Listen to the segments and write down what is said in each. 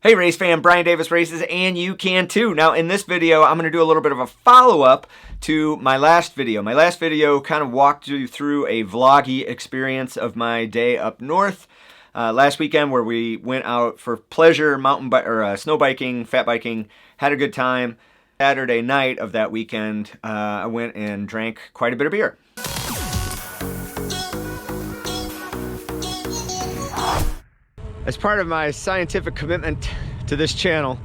Hey race fan, Brian Davis races, and you can too. Now in this video, I'm going to do a little bit of a follow-up to my last video. My last video kind of walked you through a vloggy experience of my day up north last weekend, where we went out for pleasure, snow biking, fat biking, had a good time. Saturday night of that weekend, I went and drank quite a bit of beer. As part of my scientific commitment to this channel,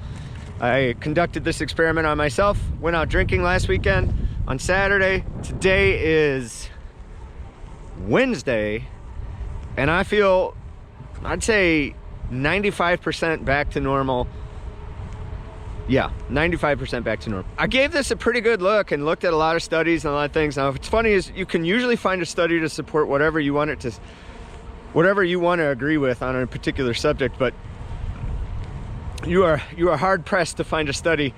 I conducted this experiment on myself. Went out drinking last weekend on Saturday. Today is Wednesday, and I feel, I'd say 95% back to normal. Yeah, 95% back to normal. I gave this a pretty good look and looked at a lot of studies and a lot of things. Now, what's funny is you can usually find a study to support whatever you want to agree with on a particular subject, but you are hard pressed to find a study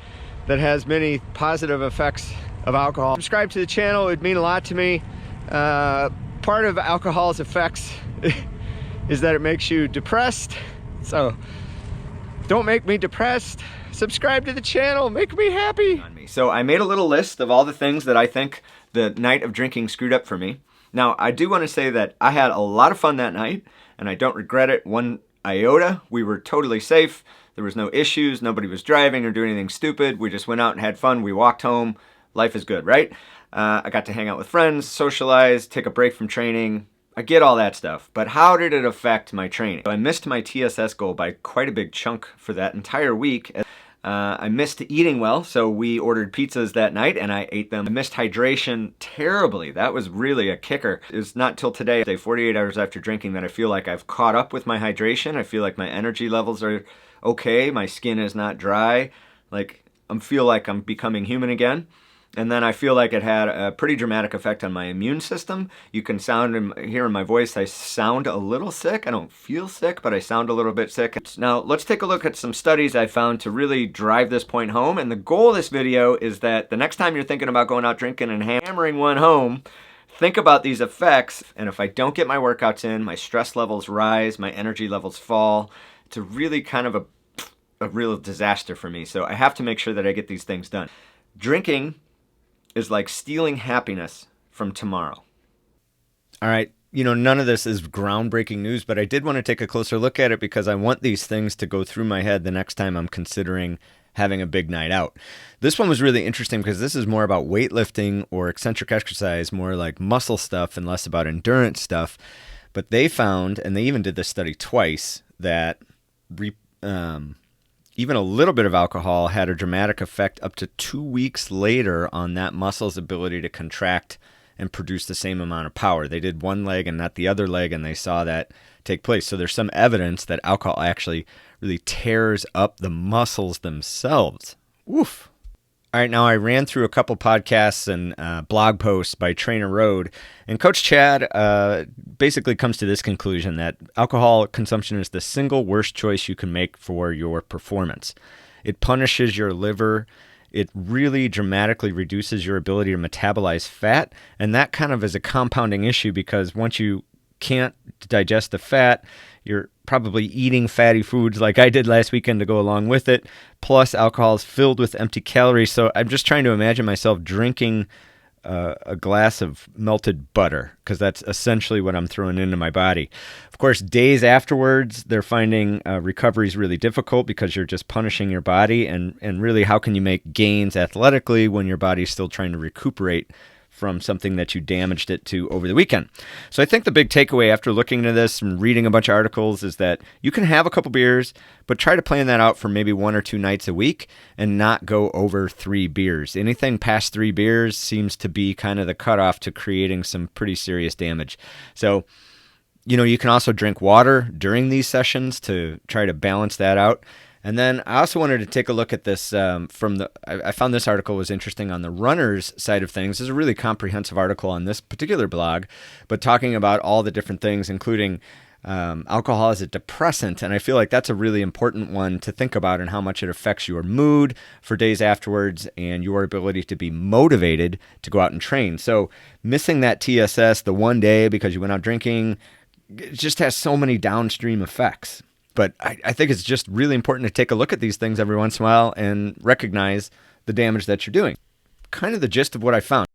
that has many positive effects of alcohol. Subscribe to the channel, it would mean a lot to me. Part of alcohol's effects is that it makes you depressed, so don't make me depressed. Subscribe to the channel, make me happy. So I made a little list of all the things that I think the night of drinking screwed up for me. Now, I do want to say that I had a lot of fun that night, and I don't regret it one iota. We were totally safe. There was no issues. Nobody was driving or doing anything stupid. We just went out and had fun. We walked home. Life is good, right? I got to hang out with friends, socialize, take a break from training. I get all that stuff, but how did it affect my training? I missed my TSS goal by quite a big chunk for that entire week. I missed eating well, so we ordered pizzas that night and I ate them. I missed hydration terribly. That was really a kicker. It was not till today, 48 hours after drinking, that I feel like I've caught up with my hydration. I feel like my energy levels are okay. My skin is not dry. Like, I feel like I'm becoming human again. And then I feel like it had a pretty dramatic effect on my immune system. You can hear in my voice, I sound a little sick. I don't feel sick, but I sound a little bit sick. Now, let's take a look at some studies I found to really drive this point home. And the goal of this video is that the next time you're thinking about going out drinking and hammering one home, think about these effects. And if I don't get my workouts in, my stress levels rise, my energy levels fall. It's a really kind of a real disaster for me. So I have to make sure that I get these things done. Drinking is like stealing happiness from tomorrow. All right, none of this is groundbreaking news, but I did want to take a closer look at it because I want these things to go through my head the next time I'm considering having a big night out. This one was really interesting because this is more about weightlifting or eccentric exercise, more like muscle stuff and less about endurance stuff. But they found, and they even did this study twice, that even a little bit of alcohol had a dramatic effect up to 2 weeks later on that muscle's ability to contract and produce the same amount of power. They did one leg and not the other leg, and they saw that take place. So there's some evidence that alcohol actually really tears up the muscles themselves. Oof. All right, now I ran through a couple podcasts and blog posts by trainerroad, and Coach Chad basically comes to this conclusion that alcohol consumption is the single worst choice you can make for your performance. It punishes your liver. It really dramatically reduces your ability to metabolize fat, and that kind of is a compounding issue because once you can't digest the fat, you're probably eating fatty foods like I did last weekend to go along with it. Plus, alcohol is filled with empty calories. So I'm just trying to imagine myself drinking a glass of melted butter because that's essentially what I'm throwing into my body. Of course, days afterwards, they're finding recovery is really difficult because you're just punishing your body. And really, how can you make gains athletically when your body's still trying to recuperate from something that you damaged it to over the weekend? So I think the big takeaway after looking into this and reading a bunch of articles is that you can have a couple beers, but try to plan that out for maybe 1 or 2 nights a week and not go over 3 beers. Anything past 3 beers seems to be kind of the cutoff to creating some pretty serious damage. So, you can also drink water during these sessions to try to balance that out. And then I also wanted to take a look at this I found this article was interesting on the runners side of things. This is a really comprehensive article on this particular blog, but talking about all the different things, including alcohol as a depressant. And I feel like that's a really important one to think about and how much it affects your mood for days afterwards and your ability to be motivated to go out and train. So missing that TSS the one day because you went out drinking, it just has so many downstream effects. But I think it's just really important to take a look at these things every once in a while and recognize the damage that you're doing. Kind of the gist of what I found.